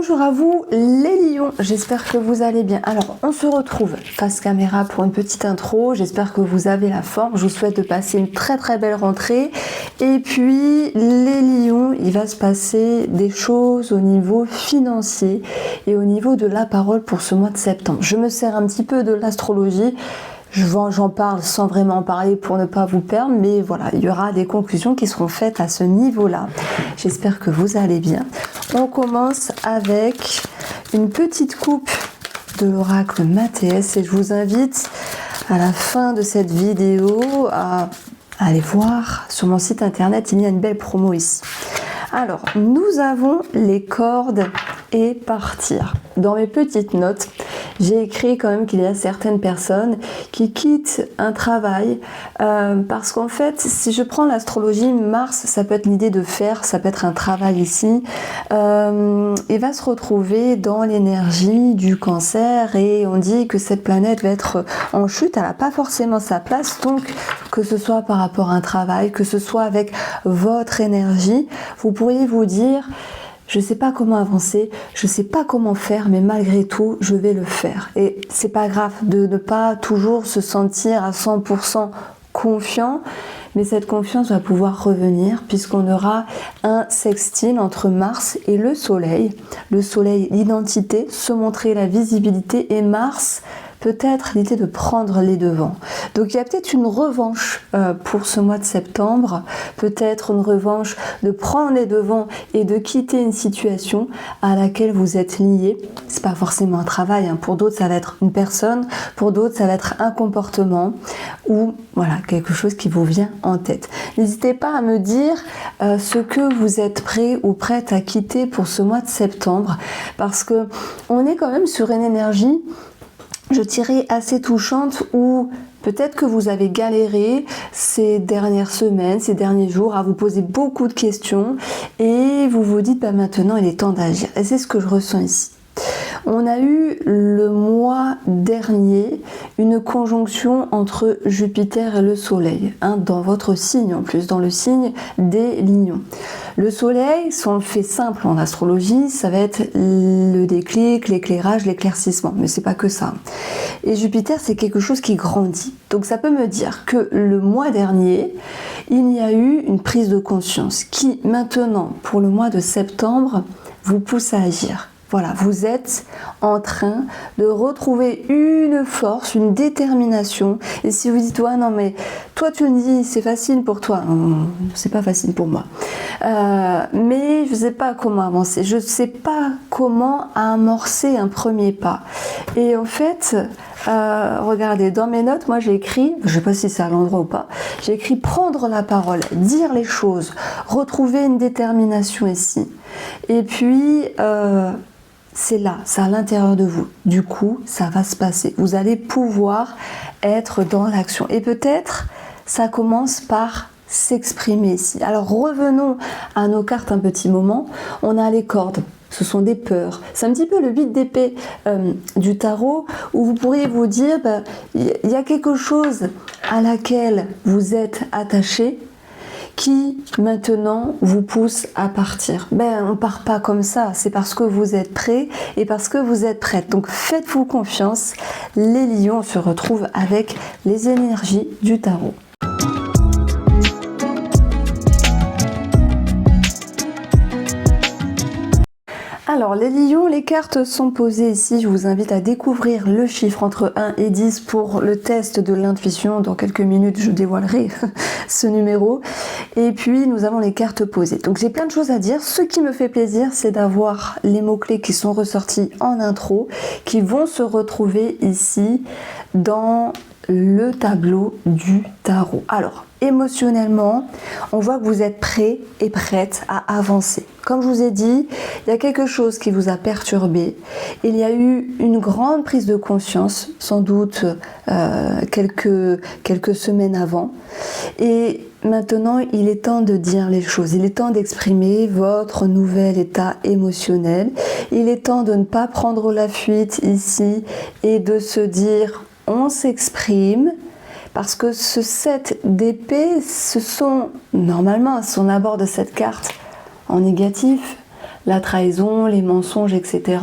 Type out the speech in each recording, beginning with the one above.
Bonjour à vous les lions, j'espère que vous allez bien. Alors on se retrouve face caméra pour une petite intro, j'espère que vous avez la forme, je vous souhaite de passer une très belle rentrée. Et puis les lions, il va se passer des choses au niveau financier et au niveau de la parole pour ce mois de septembre. Je me sers un petit peu de l'astrologie. J'en parle sans vraiment en parler pour ne pas vous perdre, mais voilà, il y aura des conclusions qui seront faites à ce niveau-là. J'espère que vous allez bien. On commence avec une petite coupe de l'oracle Mathéès et je vous invite à la fin de cette vidéo à aller voir sur mon site internet, il y a une belle promo ici. Alors, nous avons les cordes et partir. Dans mes petites notes, j'ai écrit quand même qu'il y a certaines personnes qui quittent un travail parce qu'en fait, si je prends l'astrologie, Mars, ça peut être l'idée de faire, ça peut être un travail ici, et va se retrouver dans l'énergie du Cancer et on dit que cette planète va être en chute, elle n'a pas forcément sa place, donc que ce soit par rapport à un travail, que ce soit avec votre énergie, vous pourriez vous dire je ne sais pas comment avancer, je ne sais pas comment faire, mais malgré tout, je vais le faire. Et c'est pas grave de ne pas toujours se sentir à 100% confiant, mais cette confiance va pouvoir revenir puisqu'on aura un sextile entre Mars et le Soleil. Le Soleil, l'identité, se montrer la visibilité et Mars, peut-être l'idée de prendre les devants. Donc il y a peut-être une revanche pour ce mois de septembre, peut-être une revanche de prendre les devants et de quitter une situation à laquelle vous êtes lié. C'est pas forcément un travail, hein. Pour d'autres ça va être une personne, pour d'autres ça va être un comportement ou voilà quelque chose qui vous vient en tête. N'hésitez pas à me dire ce que vous êtes prêt ou prête à quitter pour ce mois de septembre parce que on est quand même sur une énergie, je dirais, assez touchante où peut-être que vous avez galéré ces dernières semaines, ces derniers jours à vous poser beaucoup de questions et vous vous dites bah, maintenant il est temps d'agir. Et c'est ce que je ressens ici. On a eu le mois dernier une conjonction entre Jupiter et le Soleil, hein, dans votre signe en plus, dans le signe des Lions. Le Soleil, si on le fait simple en astrologie, ça va être le déclic, l'éclairage, l'éclaircissement, mais c'est pas que ça. Et Jupiter, c'est quelque chose qui grandit. Donc ça peut me dire que le mois dernier, il y a eu une prise de conscience qui maintenant, pour le mois de septembre, vous pousse à agir. Voilà, vous êtes en train de retrouver une force, une détermination. Et si vous dites, ouais, non, mais toi tu me dis, c'est facile pour toi. C'est pas facile pour moi. Mais je ne sais pas comment avancer. Je ne sais pas comment amorcer un premier pas. Et en fait, regardez, dans mes notes, moi j'ai écrit, je ne sais pas si c'est à l'endroit ou pas, j'ai écrit prendre la parole, dire les choses, retrouver une détermination ici. Et puis, c'est là, c'est à l'intérieur de vous. Du coup, ça va se passer. Vous allez pouvoir être dans l'action. Et peut-être, ça commence par s'exprimer ici. Alors, revenons à nos cartes un petit moment. On a les cordes. Ce sont des peurs. C'est un petit peu le 8 d'épée du tarot où vous pourriez vous dire, il y a quelque chose à laquelle vous êtes attaché qui maintenant vous pousse à partir. On ne part pas comme ça, c'est parce que vous êtes prêt et parce que vous êtes prête. Donc faites-vous confiance, les lions se retrouvent avec les énergies du tarot. Alors les lions, les cartes sont posées ici, je vous invite à découvrir le chiffre entre 1 et 10 pour le test de l'intuition. Dans quelques minutes je dévoilerai ce numéro. Et puis nous avons les cartes posées. Donc j'ai plein de choses à dire. Ce qui me fait plaisir, c'est d'avoir les mots-clés qui sont ressortis en intro, qui vont se retrouver ici dans le tableau du tarot. Alors, émotionnellement, on voit que vous êtes prêt et prête à avancer. Comme je vous ai dit, il y a quelque chose qui vous a perturbé. Il y a eu une grande prise de conscience, sans doute quelques semaines avant. Et maintenant, il est temps de dire les choses. Il est temps d'exprimer votre nouvel état émotionnel. Il est temps de ne pas prendre la fuite ici et de se dire on s'exprime. Parce que ce 7 d'épée, ce sont, normalement, si on aborde cette carte en négatif, la trahison, les mensonges, etc.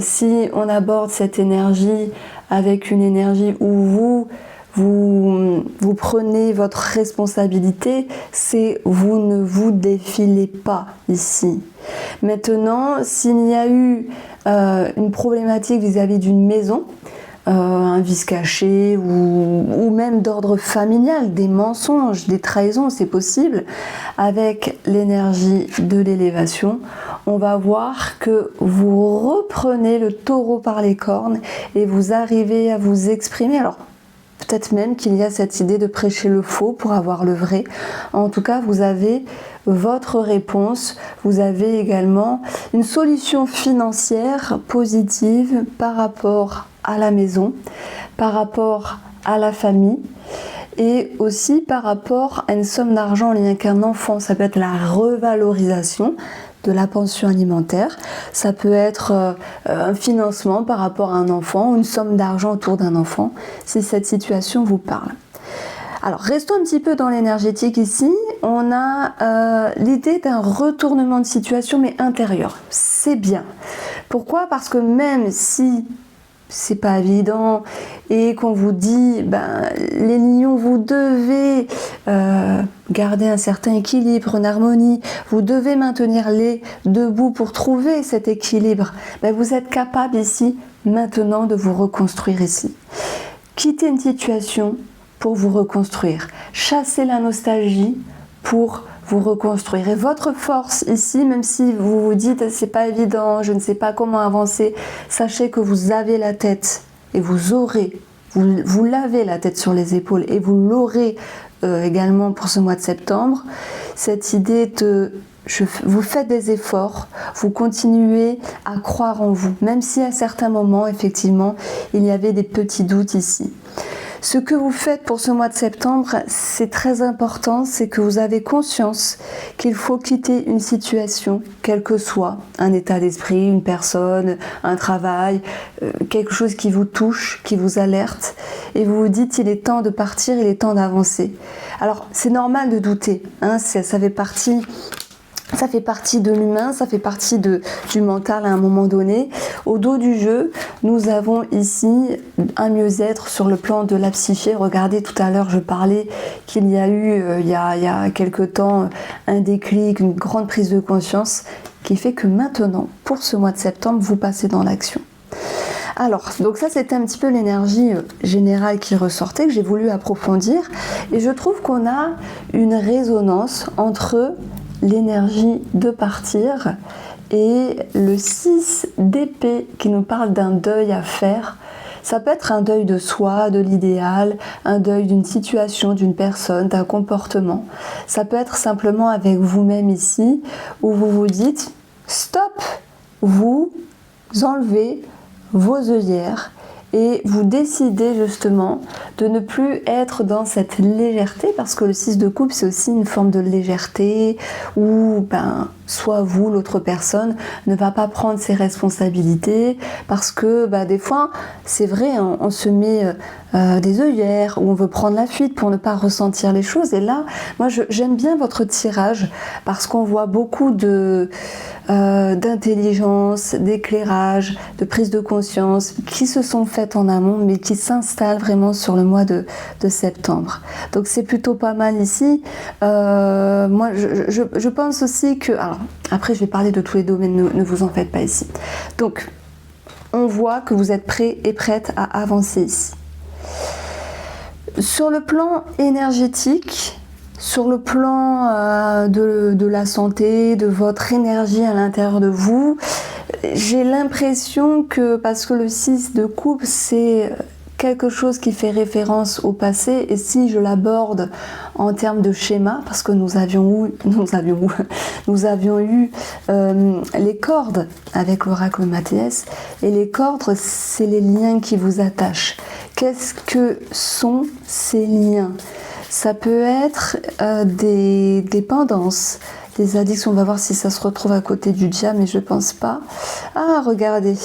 Si on aborde cette énergie avec une énergie où vous prenez votre responsabilité, c'est vous ne vous défilez pas ici. Maintenant, s'il y a eu une problématique vis-à-vis d'une maison, un vice caché ou même d'ordre familial, des mensonges, des trahisons, c'est possible. Avec l'énergie de l'élévation, on va voir que vous reprenez le taureau par les cornes et vous arrivez à vous exprimer. Alors, peut-être même qu'il y a cette idée de prêcher le faux pour avoir le vrai. En tout cas, vous avez votre réponse. Vous avez également une solution financière positive par rapport à la maison, par rapport à la famille et aussi par rapport à une somme d'argent en lien avec un enfant. Ça peut être la revalorisation de la pension alimentaire, ça peut être un financement par rapport à un enfant, une somme d'argent autour d'un enfant, si cette situation vous parle. Alors, restons un petit peu dans l'énergétique ici. On a l'idée d'un retournement de situation, mais intérieur. C'est bien. Pourquoi ? Parce que même si c'est pas évident et qu'on vous dit les lions, vous devez garder un certain équilibre, une harmonie, vous devez maintenir les debout pour trouver cet équilibre, vous êtes capable ici maintenant de vous reconstruire ici. Quittez une situation pour vous reconstruire, chassez la nostalgie pour vous reconstruire. Et votre force ici, même si vous vous dites c'est pas évident, je ne sais pas comment avancer, sachez que vous avez la tête et vous l'avez la tête sur les épaules et vous l'aurez également pour ce mois de septembre. Cette idée de vous faites des efforts, vous continuez à croire en vous, même si à certains moments, effectivement, il y avait des petits doutes ici. Ce que vous faites pour ce mois de septembre, c'est très important, c'est que vous avez conscience qu'il faut quitter une situation, quel que soit, un état d'esprit, une personne, un travail, quelque chose qui vous touche, qui vous alerte, et vous vous dites il est temps de partir, il est temps d'avancer. Alors c'est normal de douter, ça fait partie de l'humain, ça fait partie du mental à un moment donné. Au dos du jeu, nous avons ici un mieux-être sur le plan de la psyché. Regardez, tout à l'heure, je parlais qu'il y a eu, il y a quelque temps, un déclic, une grande prise de conscience qui fait que maintenant, pour ce mois de septembre, vous passez dans l'action. Alors, donc ça c'était un petit peu l'énergie générale qui ressortait, que j'ai voulu approfondir. Et je trouve qu'on a une résonance entre l'énergie de partir et le 6 d'épée qui nous parle d'un deuil à faire. Ça peut être un deuil de soi, de l'idéal, un deuil d'une situation, d'une personne, d'un comportement. Ça peut être simplement avec vous-même ici, où vous vous dites stop, vous enlevez vos œillères et vous décidez justement de ne plus être dans cette légèreté, parce que le 6 de coupe c'est aussi une forme de légèreté où soit vous, l'autre personne, ne va pas prendre ses responsabilités, parce que des fois, c'est vrai, on se met des œillères, ou on veut prendre la fuite pour ne pas ressentir les choses. Et là, moi, j'aime bien votre tirage, parce qu'on voit beaucoup d'intelligence, d'éclairage, de prise de conscience, qui se sont faites en amont, mais qui s'installent vraiment sur le mois de septembre. Donc, c'est plutôt pas mal ici. Moi, je pense aussi que... Alors, après, je vais parler de tous les domaines, ne vous en faites pas ici. Donc, on voit que vous êtes prêts et prêtes à avancer ici. Sur le plan énergétique, sur le plan de la santé, de votre énergie à l'intérieur de vous, j'ai l'impression que, parce que le 6 de coupe, c'est quelque chose qui fait référence au passé, et si je l'aborde en termes de schéma, parce que nous avions eu les cordes avec l'oracle Mathias, et les cordes, c'est les liens qui vous attachent. Qu'est-ce que sont ces liens ? Ça peut être des dépendances, des addictions. On va voir si ça se retrouve à côté du dia, mais je pense pas. Ah, regardez,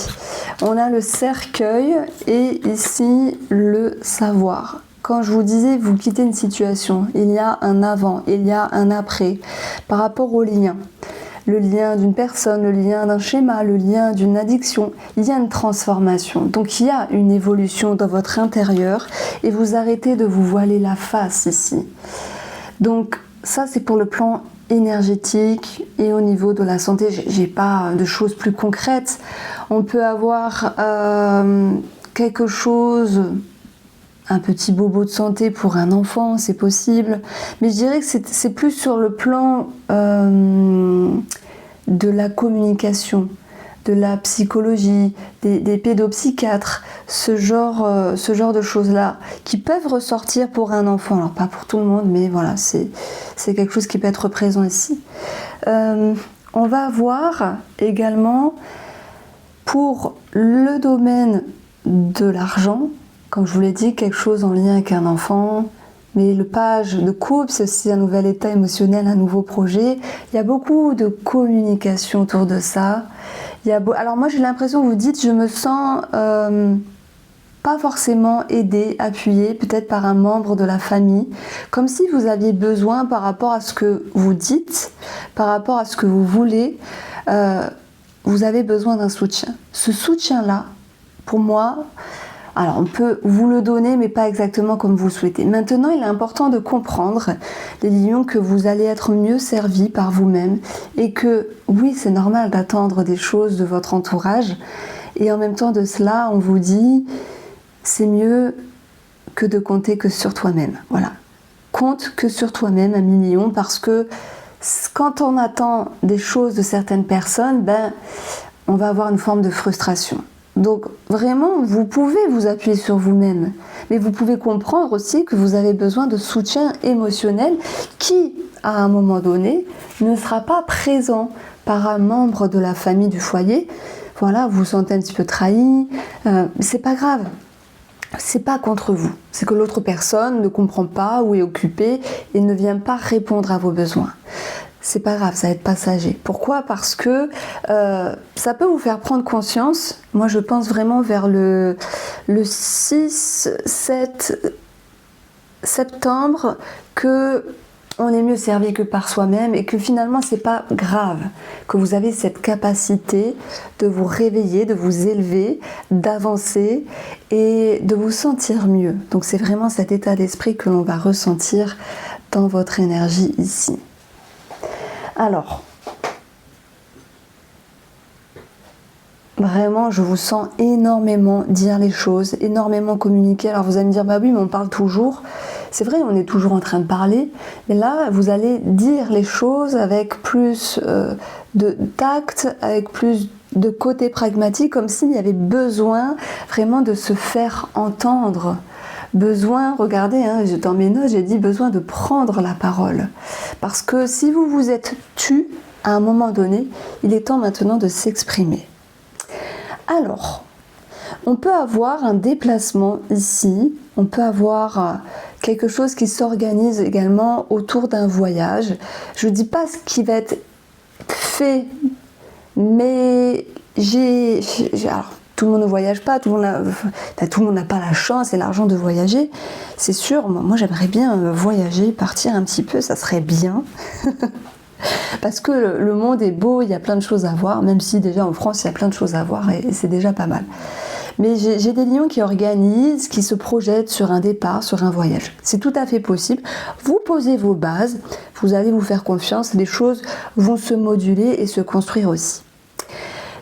on a le cercueil et ici le savoir. Quand je vous disais, vous quittez une situation, il y a un avant, il y a un après, par rapport aux liens. le lien d'une personne, le lien d'un schéma, le lien d'une addiction. Il y a une transformation. Donc il y a une évolution dans votre intérieur et vous arrêtez de vous voiler la face ici. Donc ça c'est pour le plan énergétique et au niveau de la santé. J'ai pas de choses plus concrètes. On peut avoir quelque chose, un petit bobo de santé pour un enfant, c'est possible. Mais je dirais que c'est plus sur le plan de la communication, de la psychologie, des pédopsychiatres, ce genre de choses-là, qui peuvent ressortir pour un enfant. Alors pas pour tout le monde, mais voilà, c'est quelque chose qui peut être présent ici. On va voir également pour le domaine de l'argent, comme je vous l'ai dit, quelque chose en lien avec un enfant. Mais le page de couple, c'est aussi un nouvel état émotionnel, un nouveau projet. Il y a beaucoup de communication autour de ça. Alors moi j'ai l'impression que vous dites, je me sens pas forcément aidée, appuyée, peut-être par un membre de la famille, comme si vous aviez besoin par rapport à ce que vous dites, par rapport à ce que vous voulez, vous avez besoin d'un soutien. Ce soutien-là, pour moi, alors on peut vous le donner, mais pas exactement comme vous le souhaitez. Maintenant, il est important de comprendre, les lions, que vous allez être mieux servis par vous-même et que, oui, c'est normal d'attendre des choses de votre entourage. Et en même temps de cela, on vous dit, c'est mieux que de compter que sur toi-même. Voilà. Compte que sur toi-même, 1 million, parce que quand on attend des choses de certaines personnes, on va avoir une forme de frustration. Donc vraiment, vous pouvez vous appuyer sur vous-même, mais vous pouvez comprendre aussi que vous avez besoin de soutien émotionnel qui, à un moment donné, ne sera pas présent par un membre de la famille du foyer. Voilà, vous vous sentez un petit peu trahi, c'est pas grave. C'est pas contre vous, c'est que l'autre personne ne comprend pas ou est occupée et ne vient pas répondre à vos besoins. C'est pas grave, ça va être passager. Pourquoi ? Parce que ça peut vous faire prendre conscience, moi je pense vraiment vers le 6-7 septembre, que on est mieux servi que par soi-même et que finalement c'est pas grave, que vous avez cette capacité de vous réveiller, de vous élever, d'avancer et de vous sentir mieux. Donc c'est vraiment cet état d'esprit que l'on va ressentir dans votre énergie ici. Alors, vraiment, je vous sens énormément dire les choses, énormément communiquer. Alors vous allez me dire, bah oui, mais on parle toujours. C'est vrai, on est toujours en train de parler, mais là, vous allez dire les choses avec plus de tact, avec plus de côté pragmatique, comme s'il y avait besoin vraiment de se faire entendre. Besoin, regardez, dans mes notes, j'ai dit besoin de prendre la parole. Parce que si vous vous êtes tu, à un moment donné, il est temps maintenant de s'exprimer. Alors, on peut avoir un déplacement ici, on peut avoir quelque chose qui s'organise également autour d'un voyage. Je ne dis pas ce qui va être fait, mais alors, tout le monde ne voyage pas, tout le monde n'a pas la chance et l'argent de voyager, c'est sûr. Moi j'aimerais bien voyager, partir un petit peu, ça serait bien. Parce que le monde est beau, il y a plein de choses à voir, même si déjà en France il y a plein de choses à voir et c'est déjà pas mal. Mais j'ai des lions qui organisent, qui se projettent sur un départ, sur un voyage. C'est tout à fait possible. Vous posez vos bases, vous allez vous faire confiance, les choses vont se moduler et se construire aussi.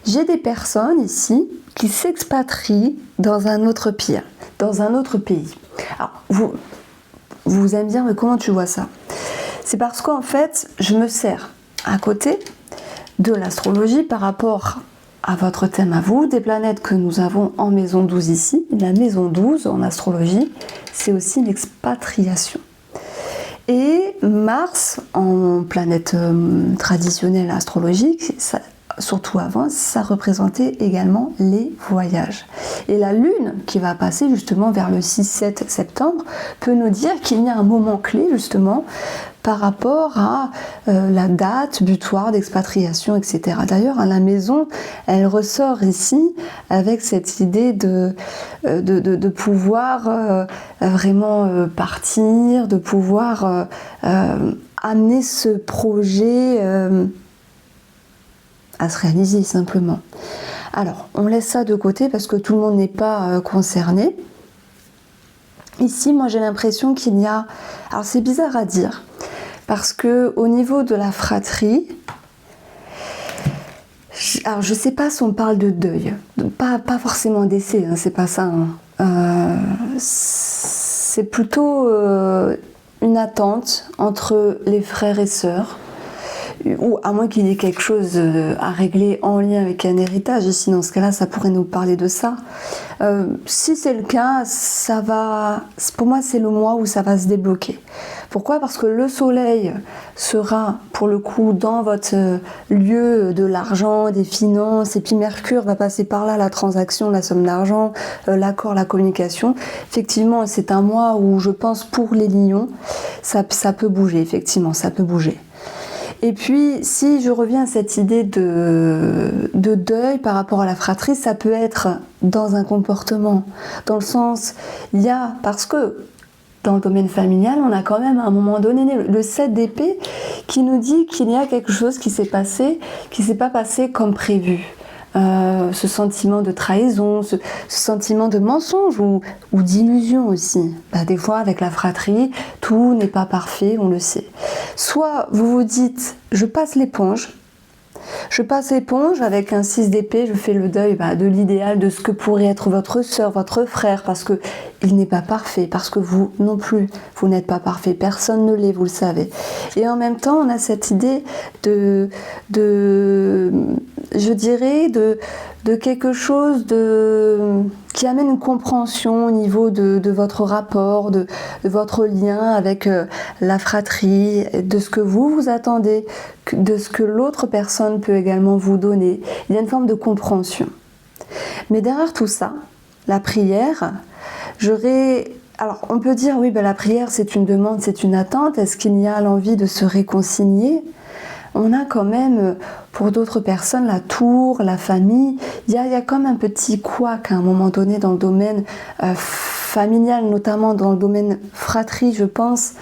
J'ai des personnes ici qui s'expatrient dans un autre pays. Alors, vous allez me dire, mais comment tu vois ça ? C'est parce qu'en fait, je me sers à côté de l'astrologie par rapport à votre thème à vous, des planètes que nous avons en maison 12 ici. La maison 12 en astrologie, c'est aussi l'expatriation. Et Mars, en planète traditionnelle astrologique, surtout avant, ça représentait également les voyages. Et la Lune, qui va passer justement vers le 6-7 septembre, peut nous dire qu'il y a un moment clé justement par rapport à la date butoir d'expatriation, etc. D'ailleurs, à la maison, elle ressort ici avec cette idée de pouvoir vraiment partir, de pouvoir amener ce projet à se réaliser simplement. Alors, on laisse ça de côté parce que tout le monde n'est pas concerné. Ici, moi j'ai l'impression qu'il y a... Alors c'est bizarre à dire, parce que au niveau de la fratrie, alors je sais pas si on parle de deuil, pas forcément décès, hein, c'est pas ça. Hein. C'est plutôt une attente entre les frères et sœurs, ou à moins qu'il y ait quelque chose à régler en lien avec un héritage. Ici, dans ce cas-là, ça pourrait nous parler de ça. Si c'est le cas, ça va. Pour moi, c'est le mois où ça va se débloquer. Pourquoi ? Parce que le soleil sera, pour le coup, dans votre lieu de l'argent, des finances, et puis Mercure va passer par là, la transaction, la somme d'argent, l'accord, la communication. Effectivement, c'est un mois où je pense pour les lions, ça peut bouger, effectivement, ça peut bouger. Et puis, si je reviens à cette idée de deuil par rapport à la fratrie, ça peut être dans un comportement, dans le sens, parce que dans le domaine familial, on a quand même à un moment donné le 7 d'épée qui nous dit qu'il y a quelque chose qui s'est passé, qui ne s'est pas passé comme prévu. Ce sentiment de trahison, ce sentiment de mensonge ou d'illusion aussi. Des fois, avec la fratrie, tout n'est pas parfait, on le sait. Soit vous vous dites, je passe l'éponge avec un 6 d'épée, je fais le deuil de l'idéal, de ce que pourrait être votre sœur, votre frère, parce que il n'est pas parfait, parce que vous non plus, vous n'êtes pas parfait, personne ne l'est, vous le savez. Et en même temps, on a cette idée de quelque chose qui amène une compréhension au niveau de votre rapport, de votre lien avec la fratrie, de ce que vous attendez, de ce que l'autre personne peut également vous donner. Il y a une forme de compréhension. Mais derrière tout ça, la prière, alors on peut dire, oui, la prière c'est une demande, c'est une attente. Est-ce qu'il y a l'envie de se réconcilier ? On a quand même, pour d'autres personnes, la tour, la famille. Il y a comme un petit couac à un moment donné dans le domaine familial, notamment dans le domaine fratrie, je pense.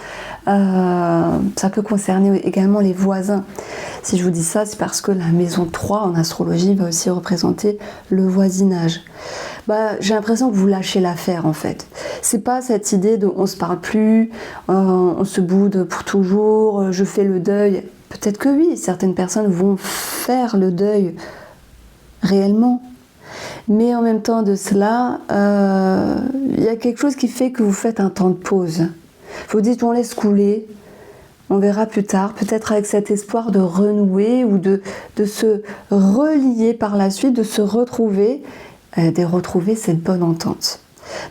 Ça peut concerner également les voisins. Si je vous dis ça, c'est parce que la maison 3 en astrologie va aussi représenter le voisinage. J'ai l'impression que vous lâchez l'affaire en fait. C'est pas cette idée de on se parle plus, on se boude pour toujours, je fais le deuil. Peut-être que oui, certaines personnes vont faire le deuil réellement. Mais en même temps de cela, il y a quelque chose qui fait que vous faites un temps de pause. Vous dites on laisse couler, on verra plus tard, peut-être avec cet espoir de renouer ou de se relier par la suite, de se retrouver, de retrouver cette bonne entente.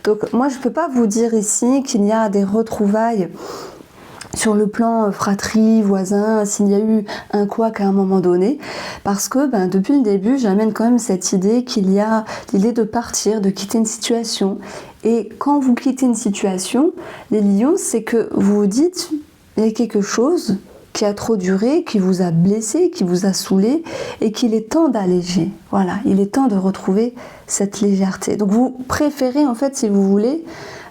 Donc moi je ne peux pas vous dire ici qu'il y a des retrouvailles sur le plan fratrie, voisin, s'il y a eu un couac à un moment donné, parce que depuis le début, j'amène quand même cette idée qu'il y a l'idée de partir, de quitter une situation. Et quand vous quittez une situation, les lions, c'est que vous vous dites, il y a quelque chose qui a trop duré, qui vous a blessé, qui vous a saoulé, et qu'il est temps d'alléger. Voilà, il est temps de retrouver cette légèreté. Donc vous préférez, en fait, si vous voulez,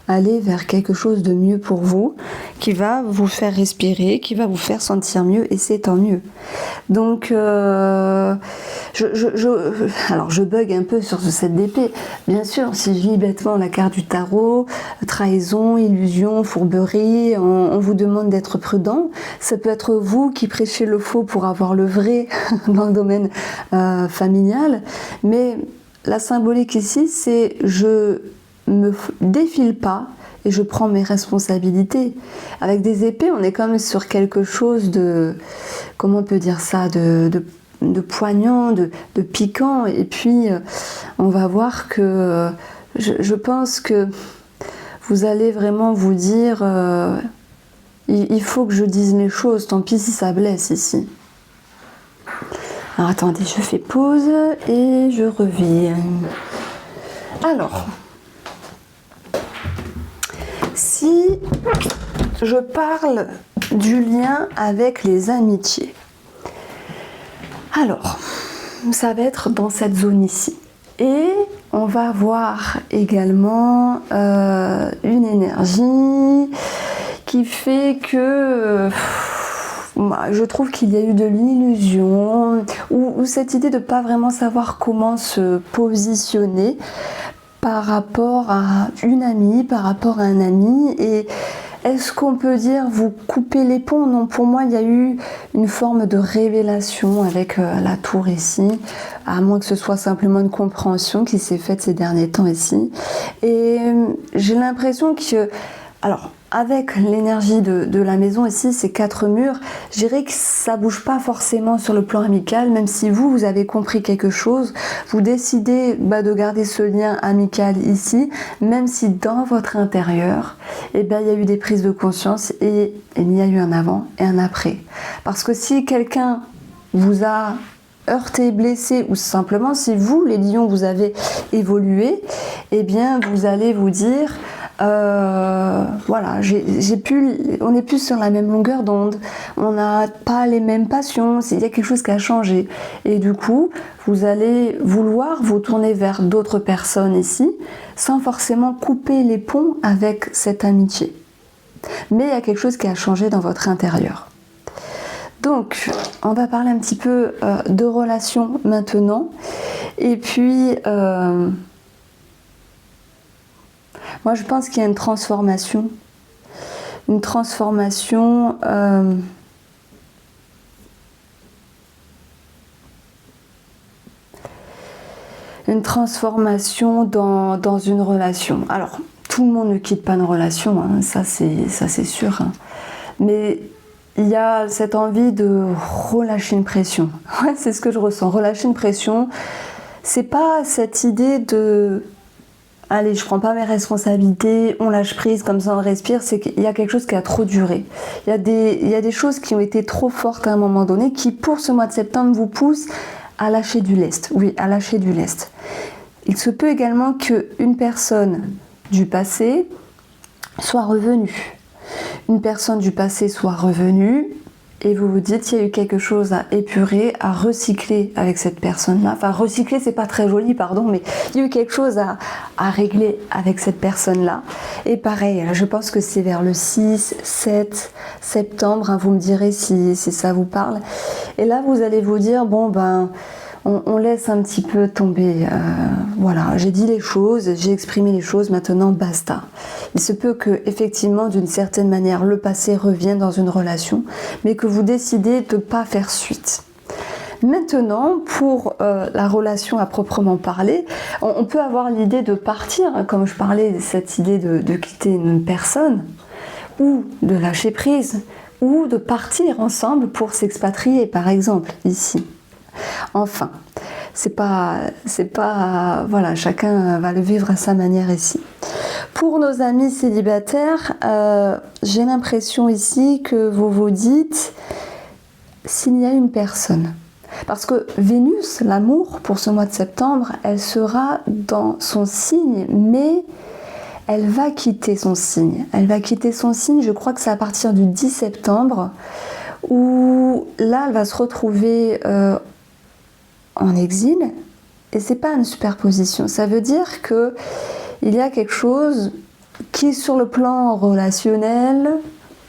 aller vers quelque chose de mieux pour vous, qui va vous faire respirer, qui va vous faire sentir mieux, et c'est tant mieux. Donc, alors je bug un peu sur ce 7 d'épée. Bien sûr, si je lis bêtement la carte du tarot, trahison, illusion, fourberie, on vous demande d'être prudent. Ça peut être vous qui prêchez le faux pour avoir le vrai dans le domaine familial, mais la symbolique ici, c'est je me défile pas et je prends mes responsabilités. Avec des épées, on est quand même sur quelque chose de, comment on peut dire ça, de poignant, de piquant. Et puis, on va voir que je pense que vous allez vraiment vous dire il faut que je dise les choses, tant pis si ça blesse ici. Alors attendez, je fais pause et je reviens. Alors, si je parle du lien avec les amitiés, alors, ça va être dans cette zone ici. Et on va voir également une énergie qui fait que Moi, je trouve qu'il y a eu de l'illusion ou cette idée de ne pas vraiment savoir comment se positionner par rapport à une amie, par rapport à un ami. Et est-ce qu'on peut dire vous coupez les ponts? Non, pour moi, il y a eu une forme de révélation avec la tour ici, à moins que ce soit simplement une compréhension qui s'est faite ces derniers temps ici. Et j'ai l'impression que... Alors, avec l'énergie de la maison ici, ces 4 murs, je dirais que ça bouge pas forcément sur le plan amical, même si vous avez compris quelque chose, vous décidez de garder ce lien amical ici, même si dans votre intérieur, il y a eu des prises de conscience et il y a eu un avant et un après. Parce que si quelqu'un vous a heurté, blessé, ou simplement si vous, les lions, vous avez évolué, vous allez vous dire... voilà, on est plus sur la même longueur d'onde, on n'a pas les mêmes passions, il y a quelque chose qui a changé. Et du coup, vous allez vouloir vous tourner vers d'autres personnes ici, sans forcément couper les ponts avec cette amitié. Mais il y a quelque chose qui a changé dans votre intérieur. Donc, on va parler un petit peu de relations maintenant. Et puis... moi, je pense qu'il y a une transformation. Une transformation dans une relation. Alors, tout le monde ne quitte pas une relation, hein, ça c'est sûr. Hein. Mais il y a cette envie de relâcher une pression. Ouais, c'est ce que je ressens. Relâcher une pression, c'est pas cette idée de... Allez, je prends pas mes responsabilités, on lâche prise, comme ça on respire, c'est qu'il y a quelque chose qui a trop duré. Il y a des choses qui ont été trop fortes à un moment donné, qui pour ce mois de septembre vous poussent à lâcher du lest. Oui, à lâcher du lest. Il se peut également qu'une personne du passé soit revenue. Une personne du passé soit revenue, et vous vous dites qu'il y a eu quelque chose à épurer, à recycler avec cette personne-là. Enfin, recycler, c'est pas très joli, pardon, mais il y a eu quelque chose à régler avec cette personne-là. Et pareil, je pense que c'est vers le 6, 7 septembre, hein, vous me direz si ça vous parle. Et là, vous allez vous dire, bon, on laisse un petit peu tomber. Voilà, j'ai dit les choses, j'ai exprimé les choses, maintenant basta. Il se peut que, effectivement, d'une certaine manière, le passé revienne dans une relation, mais que vous décidez de ne pas faire suite. Maintenant, pour la relation à proprement parler, on peut avoir l'idée de partir, hein, comme je parlais de cette idée de quitter une personne, ou de lâcher prise, ou de partir ensemble pour s'expatrier, par exemple, ici. Enfin, c'est pas, voilà, chacun va le vivre à sa manière ici. Pour nos amis célibataires, j'ai l'impression ici que vous vous dites s'il y a une personne. Parce que Vénus, l'amour, pour ce mois de septembre, elle sera dans son signe, mais elle va quitter son signe. Elle va quitter son signe, je crois que c'est à partir du 10 septembre, où là, elle va se retrouver en exil, et c'est pas une superposition. Ça veut dire que il y a quelque chose qui, sur le plan relationnel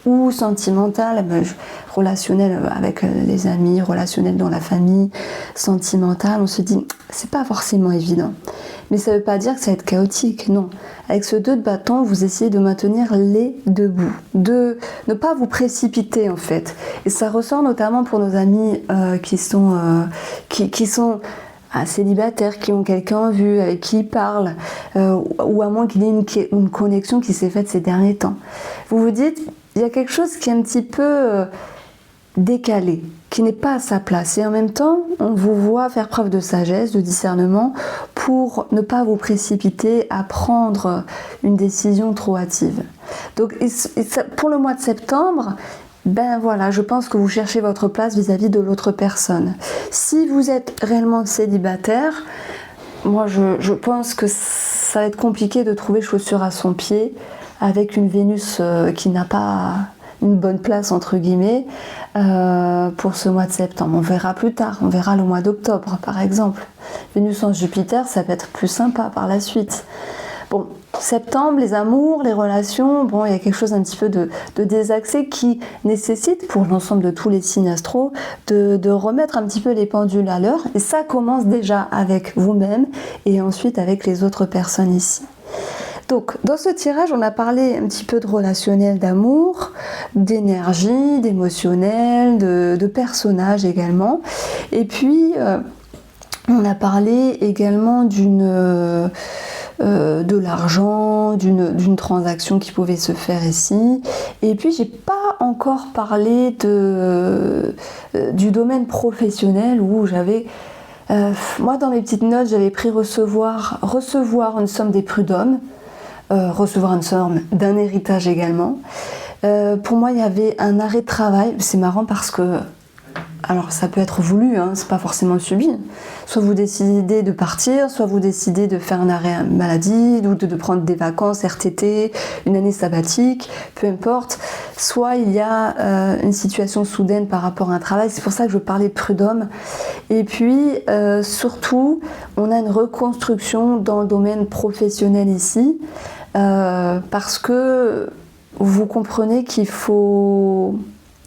ou sentimental, relationnel avec les amis, relationnel dans la famille, sentimental, on se dit c'est pas forcément évident. Mais ça veut pas dire que ça va être chaotique, non. Avec ce 2 de bâton, vous essayez de maintenir les debout, de ne pas vous précipiter en fait. Et ça ressort notamment pour nos amis qui sont célibataires, qui ont quelqu'un en vue, avec qui ils parlent, ou à moins qu'il y ait une connexion qui s'est faite ces derniers temps. Vous vous dites, il y a quelque chose qui est un petit peu décalé, qui n'est pas à sa place. Et en même temps, on vous voit faire preuve de sagesse, de discernement, pour ne pas vous précipiter à prendre une décision trop hâtive. Donc, pour le mois de septembre, voilà, je pense que vous cherchez votre place vis-à-vis de l'autre personne. Si vous êtes réellement célibataire, moi je pense que ça va être compliqué de trouver chaussure à son pied avec une Vénus qui n'a pas une bonne place entre guillemets pour ce mois de septembre. On verra plus tard, on verra le mois d'octobre par exemple. Vénus en Jupiter, ça peut être plus sympa par la suite. Bon, septembre, les amours, les relations, bon, il y a quelque chose un petit peu de désaxé qui nécessite pour l'ensemble de tous les signes astro de remettre un petit peu les pendules à l'heure. Et ça commence déjà avec vous-même et ensuite avec les autres personnes ici. Donc, dans ce tirage, on a parlé un petit peu de relationnel, d'amour, d'énergie, d'émotionnel, de personnages également. Et puis, on a parlé également de l'argent, d'une transaction qui pouvait se faire ici. Et puis j'ai pas encore parlé du domaine professionnel où j'avais, moi dans mes petites notes, j'avais pris recevoir une somme des prud'hommes, recevoir une somme d'un héritage également. Pour moi, il y avait un arrêt de travail. C'est marrant parce que alors ça peut être voulu, hein, c'est pas forcément subi. Soit vous décidez de partir, soit vous décidez de faire un arrêt maladie, ou de prendre des vacances, RTT, une année sabbatique, peu importe. Soit il y a une situation soudaine par rapport à un travail, c'est pour ça que je parlais de prud'homme. Et puis surtout, on a une reconstruction dans le domaine professionnel ici, parce que vous comprenez qu'il faut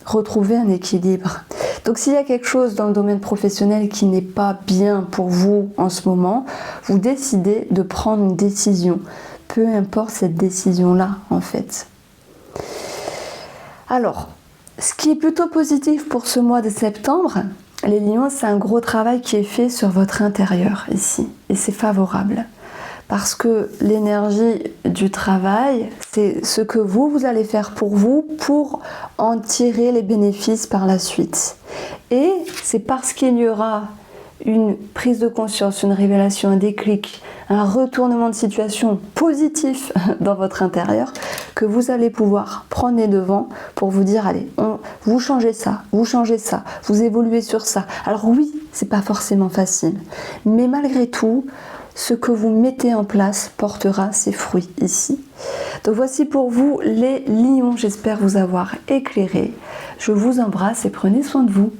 retrouver un équilibre. Donc s'il y a quelque chose dans le domaine professionnel qui n'est pas bien pour vous en ce moment, vous décidez de prendre une décision, peu importe cette décision-là en fait. Alors, ce qui est plutôt positif pour ce mois de septembre, les lions, c'est un gros travail qui est fait sur votre intérieur ici, et c'est favorable. Parce que l'énergie du travail, c'est ce que vous allez faire pour vous pour en tirer les bénéfices par la suite. Et c'est parce qu'il y aura une prise de conscience, une révélation, un déclic, un retournement de situation positif dans votre intérieur que vous allez pouvoir prendre les devants pour vous dire allez, vous changez ça, vous évoluez sur ça. Alors oui, c'est pas forcément facile, mais malgré tout, ce que vous mettez en place portera ses fruits ici. Donc voici pour vous les lions, j'espère vous avoir éclairé. Je vous embrasse et prenez soin de vous.